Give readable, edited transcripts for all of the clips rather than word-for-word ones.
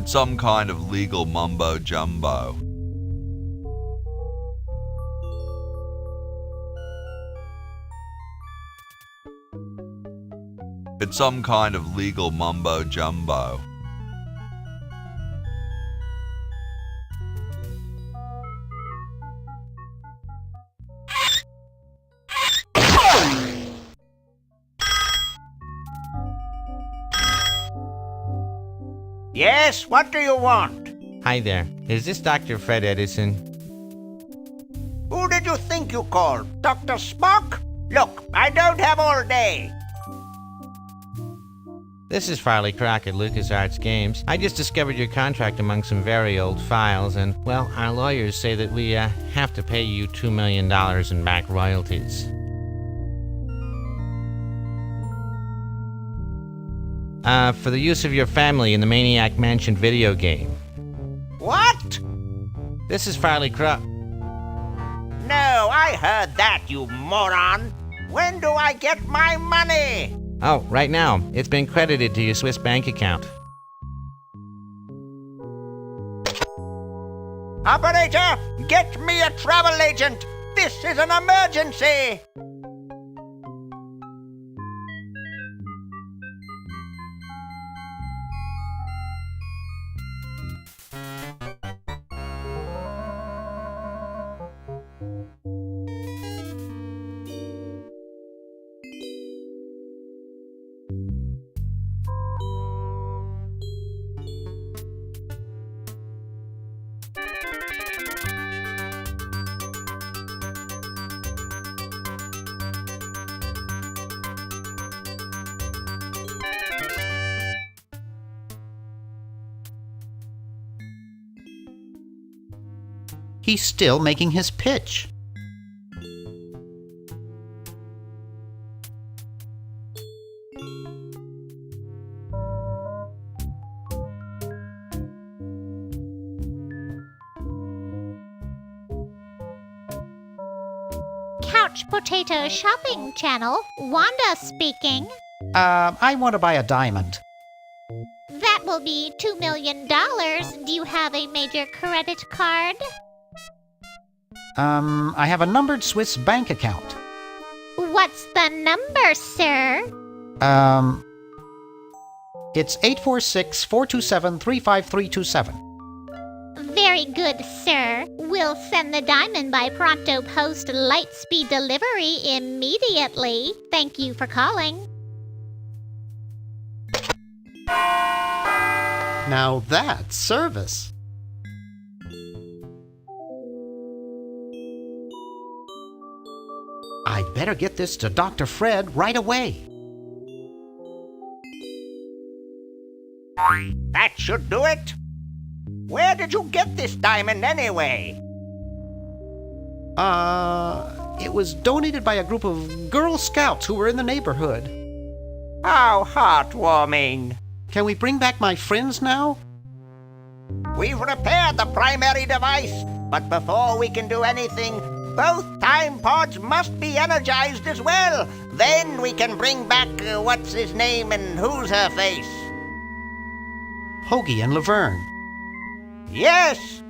It's some kind of legal mumbo jumbo. It's some kind of legal mumbo jumbo. Yes, what do you want? Hi there. Is this Dr.Fred Edison? Who did you think you called? Dr. Spock? Look, I don't have all day. This is Farley Crock at LucasArts Games. I just discovered your contract among some very old files, and, well, our lawyers say that we have to pay you $2 million in back royalties. For the use of your family in the Maniac Mansion video game. What? This is Farley Crock. No, I heard that, you moron. When do I get my money? Oh, right now. It's been credited to your Swiss bank account. Operator, get me a travel agent. This is an emergency. He's still making his pitch. Couch Potato Shopping Channel, Wanda speaking. I want to buy a diamond. That will be $2 million. Do you have a major credit card? I have a numbered Swiss bank account. What's the number, sir? It's 846-427-35327. Very good, sir. We'll send the diamond by pronto post lightspeed delivery immediately. Thank you for calling. Now that's service. I'd better get this to Dr. Fred right away. That should do it. Where did you get this diamond anyway? It was donated by a group of Girl Scouts who were in the neighborhood. How heartwarming. Can we bring back my friends now? We've repaired the primary device, but before we can do anything, both time pods must be energized as well. Then we can bring back what's his name and who's her face. Hoagie and Laverne. Yes,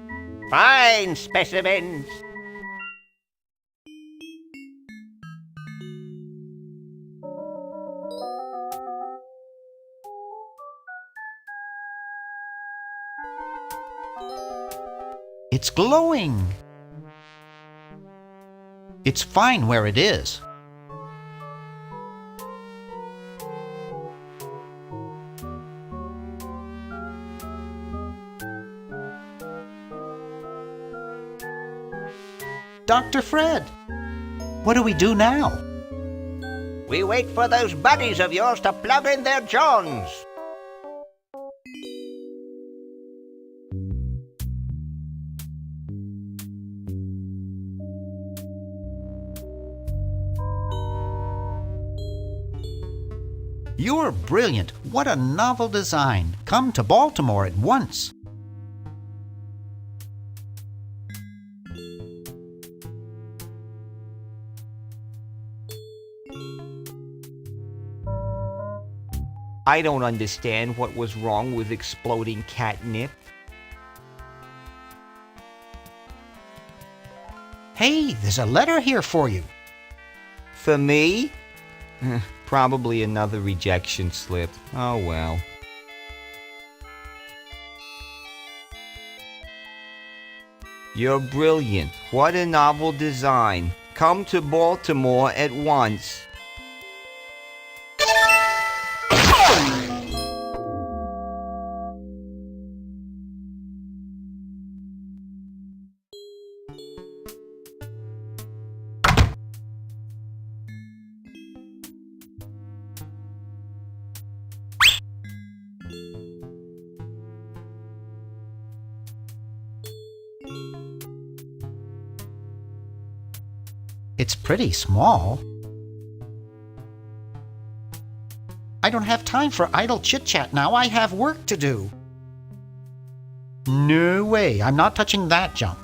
fine specimens. It's glowing. It's fine where it is. Dr. Fred, what do we do now? We wait for those buddies of yours to plug in their johns. You're brilliant. What a novel design. Come to Baltimore at once. I don't understand what was wrong with exploding catnip. Hey, there's a letter here for you. For me? Probably another rejection slip. Oh well. You're brilliant. What a novel design. Come to Baltimore at once. It's pretty small. I don't have time for idle chit-chat now. I have work to do. No way. I'm not touching that junk.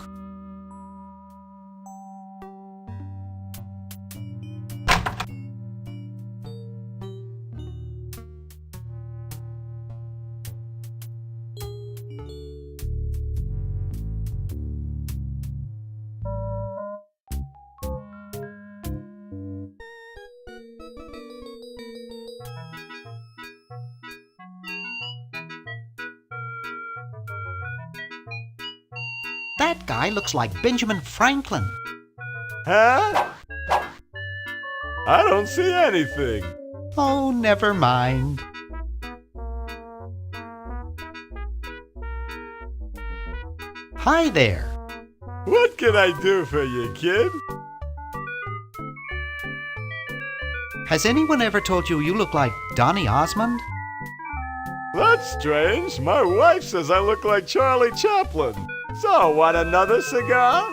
That guy looks like Benjamin Franklin. Huh? I don't see anything. Oh, never mind. Hi there. What can I do for you, kid? Has anyone ever told you you look like Donny Osmond? That's strange. My wife says I look like Charlie Chaplin. So, want another cigar?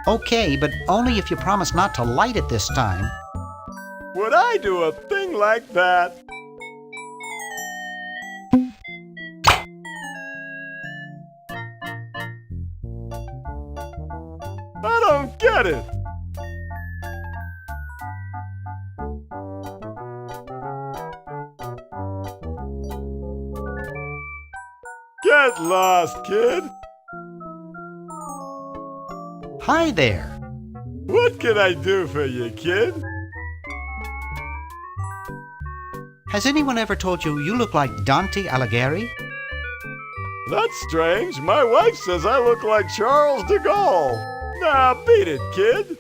Okay, but only if you promise not to light it this time. Would I do a thing like that? I don't get it. Get lost, kid. Hi there. What can I do for you, kid? Has anyone ever told you you look like Dante Alighieri? That's strange. My wife says I look like Charles de Gaulle. Nah, beat it, kid.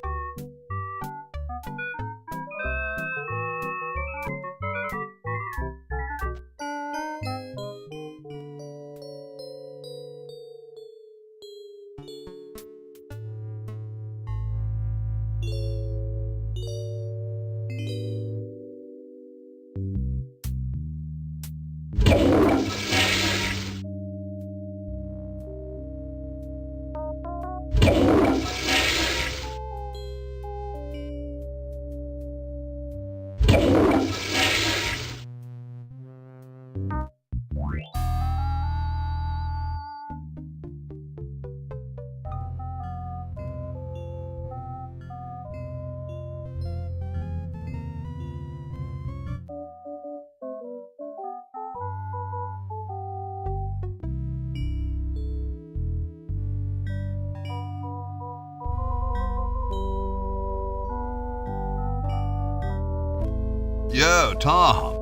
Yo, Tom.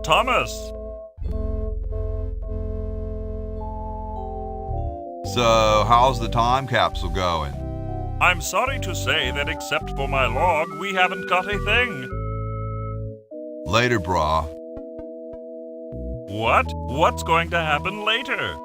Thomas! So, how's the time capsule going? I'm sorry to say that except for my log, we haven't got a thing. Later, brah. What? What's going to happen later?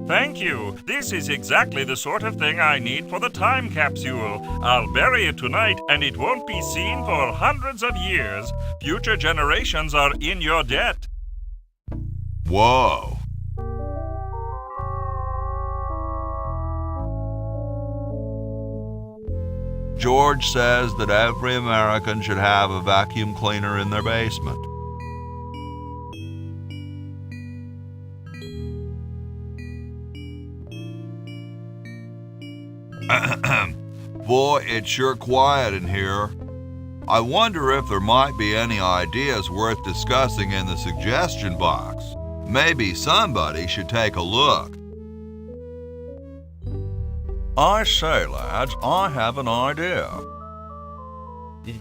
Thank you. This is exactly the sort of thing I need for the time capsule. I'll bury it tonight, and it won't be seen for hundreds of years. Future generations are in your debt. Whoa. George says that every American should have a vacuum cleaner in their basement. Boy, it's sure quiet in here. I wonder if there might be any ideas worth discussing in the suggestion box. Maybe somebody should take a look. I say, lads, I have an idea.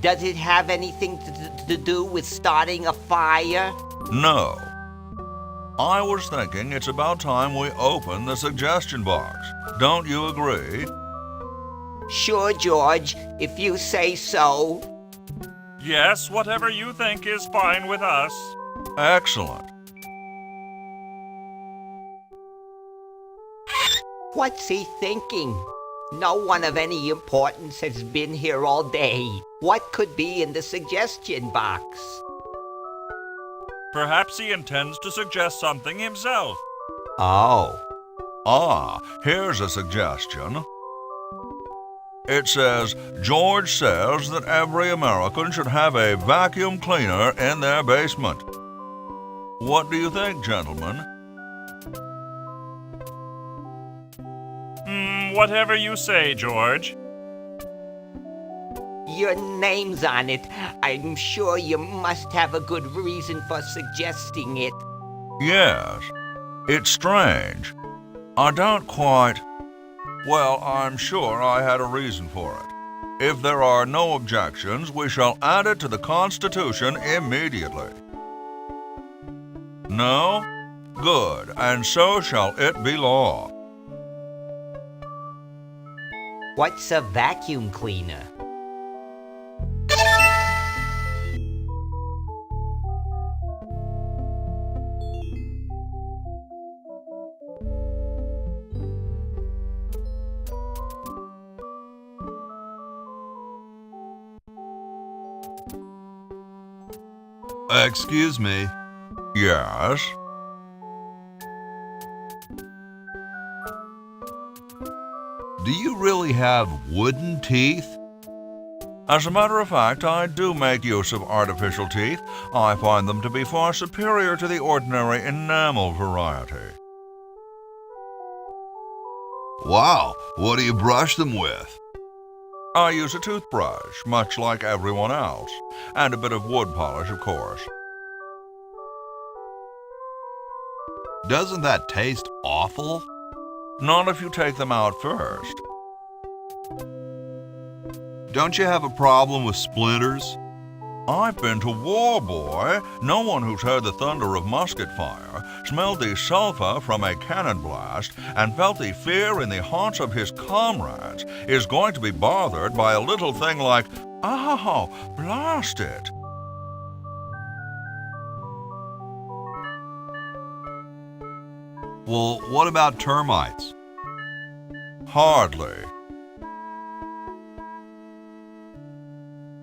Does it have anything to do with starting a fire? No. I was thinking it's about time we open the suggestion box. Don't you agree? Sure, George, if you say so. Yes, whatever you think is fine with us. Excellent. What's he thinking? No one of any importance has been here all day. What could be in the suggestion box? Perhaps he intends to suggest something himself. Oh. Here's a suggestion. It says, George says that every American should have a vacuum cleaner in their basement. What do you think, gentlemen? Whatever you say, George. Your name's on it. I'm sure you must have a good reason for suggesting it. Yes. It's strange. I don't quite... Well, I'm sure I had a reason for it. If there are no objections, we shall add it to the Constitution immediately. No? Good, and so shall it be law. What's a vacuum cleaner? Excuse me. Yes? Do you really have wooden teeth? As a matter of fact, I do make use of artificial teeth. I find them to be far superior to the ordinary enamel variety. Wow, what do you brush them with? I use a toothbrush, much like everyone else, and a bit of wood polish, of course. Doesn't that taste awful? Not if you take them out first. Don't you have a problem with splinters? I've been to war, boy. No one who's heard the thunder of musket fire, smelled the sulphur from a cannon blast, and felt the fear in the hearts of his comrades is going to be bothered by a little thing like, oh, blast it. Well, what about termites? Hardly.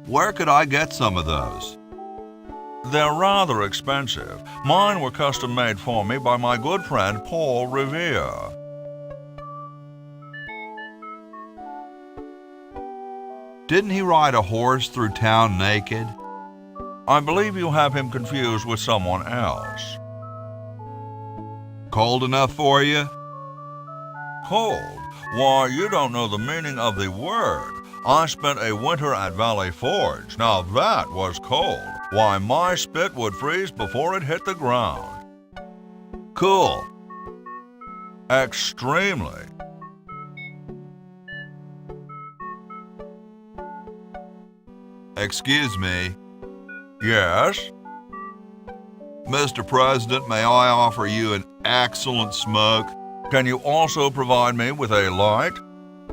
Where could I get some of those? They're rather expensive. Mine were custom made for me by my good friend Paul Revere. Didn't he ride a horse through town naked? I believe you have him confused with someone else. Cold enough for you? Cold? Why, you don't know the meaning of the word. I spent a winter at Valley Forge. Now that was cold. Why, my spit would freeze before it hit the ground. Cool. Extremely. Excuse me. Yes? Mr. President, may I offer you an excellent smoke? Can you also provide me with a light?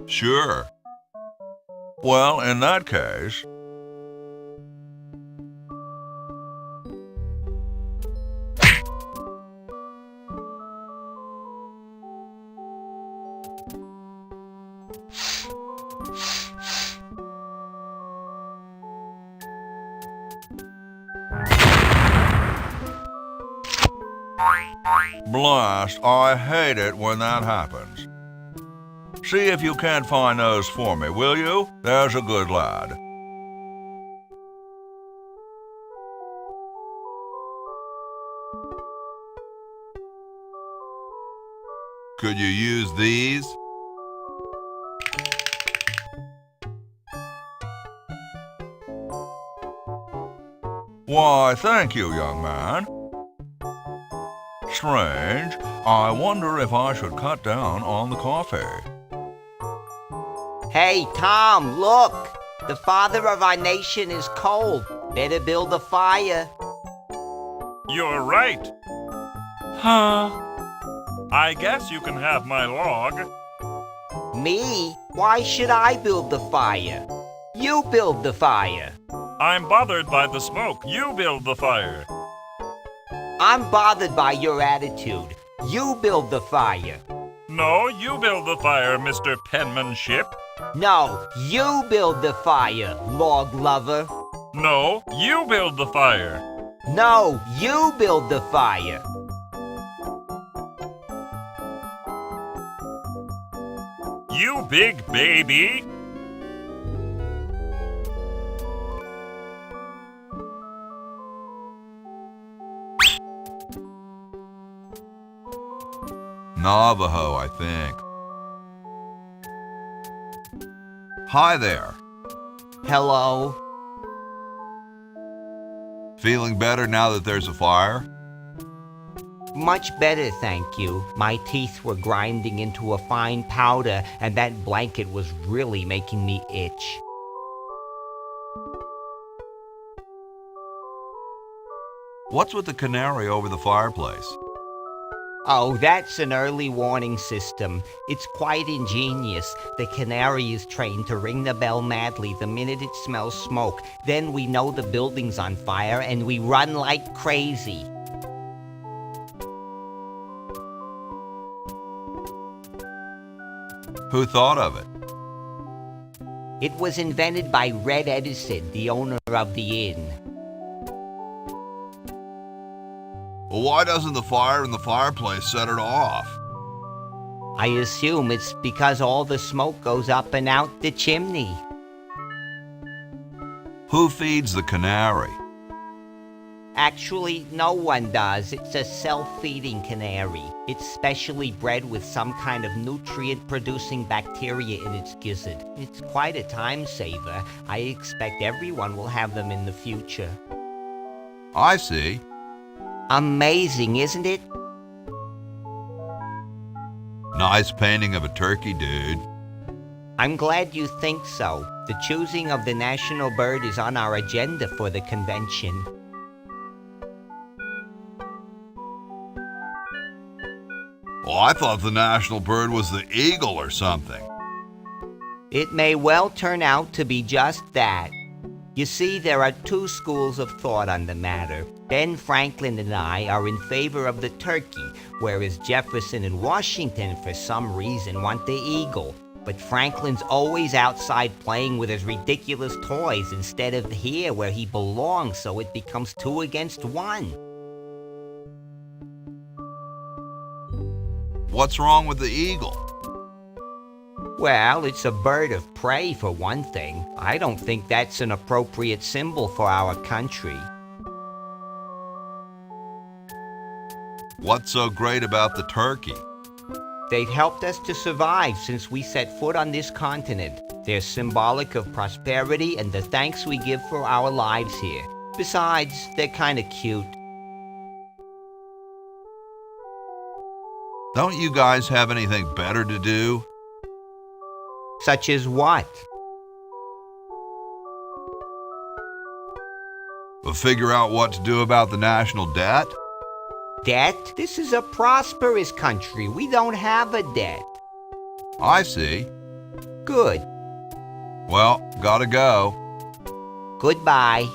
Sure. Well, in that case... Blast, I hate it when that happens. See if you can't find those for me, will you? There's a good lad. Could you use these? Why, thank you, young man. Strange. I wonder if I should cut down on the coffee. Hey, Tom, look! The father of our nation is cold. Better build a fire. You're right. Huh? I guess you can have my log. Me? Why should I build the fire? You build the fire. I'm bothered by the smoke. You build the fire. I'm bothered by your attitude. You build the fire. No, you build the fire, Mr. Penmanship. No, you build the fire, log lover. No, you build the fire. No, you build the fire. You big baby. Navajo, I think. Hi there. Hello. Feeling better now that there's a fire? Much better, thank you. My teeth were grinding into a fine powder, and that blanket was really making me itch. What's with the canary over the fireplace? Oh, that's an early warning system. It's quite ingenious. The canary is trained to ring the bell madly the minute it smells smoke. Then we know the building's on fire and we run like crazy. Who thought of it? It was invented by Red Edison, the owner of the inn. Well, why doesn't the fire in the fireplace set it off? I assume it's because all the smoke goes up and out the chimney. Who feeds the canary? Actually, no one does. It's a self-feeding canary. It's specially bred with some kind of nutrient-producing bacteria in its gizzard. It's quite a time saver. I expect everyone will have them in the future. I see. Amazing, isn't it? Nice painting of a turkey, dude. I'm glad you think so. The choosing of the national bird is on our agenda for the convention. Well, I thought the national bird was the eagle or something. It may well turn out to be just that. You see, there are two schools of thought on the matter. Ben Franklin and I are in favor of the turkey, whereas Jefferson and Washington, for some reason, want the eagle. But Franklin's always outside playing with his ridiculous toys instead of here where he belongs, so it becomes 2 against 1. What's wrong with the eagle? Well, it's a bird of prey, for one thing. I don't think that's an appropriate symbol for our country. What's so great about the turkey? They've helped us to survive since we set foot on this continent. They're symbolic of prosperity and the thanks we give for our lives here. Besides, they're kind of cute. Don't you guys have anything better to do? Such as what? Well, figure out what to do about the national debt? Debt? This is a prosperous country. We don't have a debt. I see. Good. Well, gotta go. Goodbye.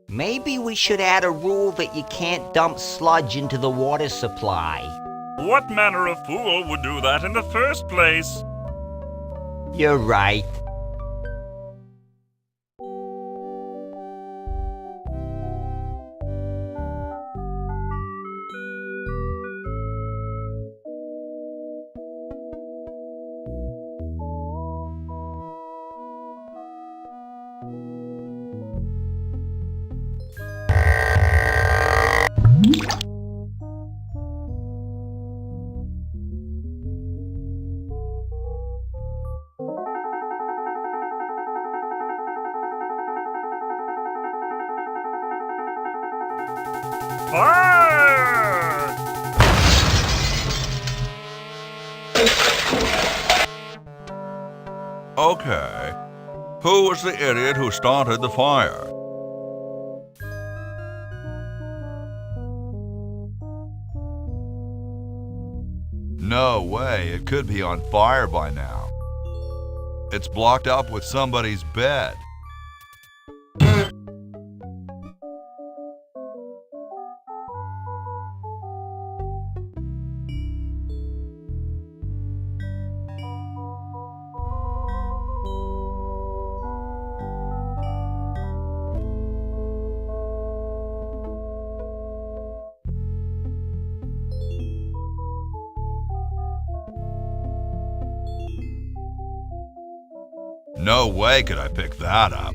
Maybe we should add a rule that you can't dump sludge into the water supply. What manner of fool would do that in the first place? You're right. Okay. Who was the idiot who started the fire? No way, it could be on fire by now. It's blocked up with somebody's bed. No way could I pick that up.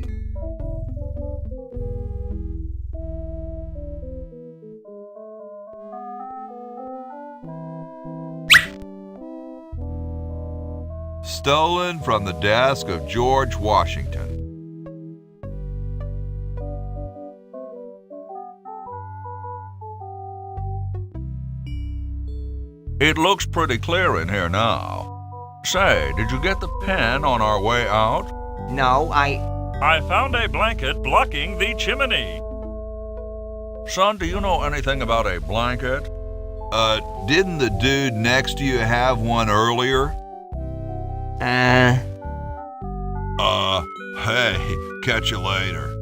Stolen from the desk of George Washington. It looks pretty clear in here now. Say, did you get the pen on our way out? No, I found a blanket blocking the chimney. Son, do you know anything about a blanket? Didn't the dude next to you have one earlier? Hey, catch you later.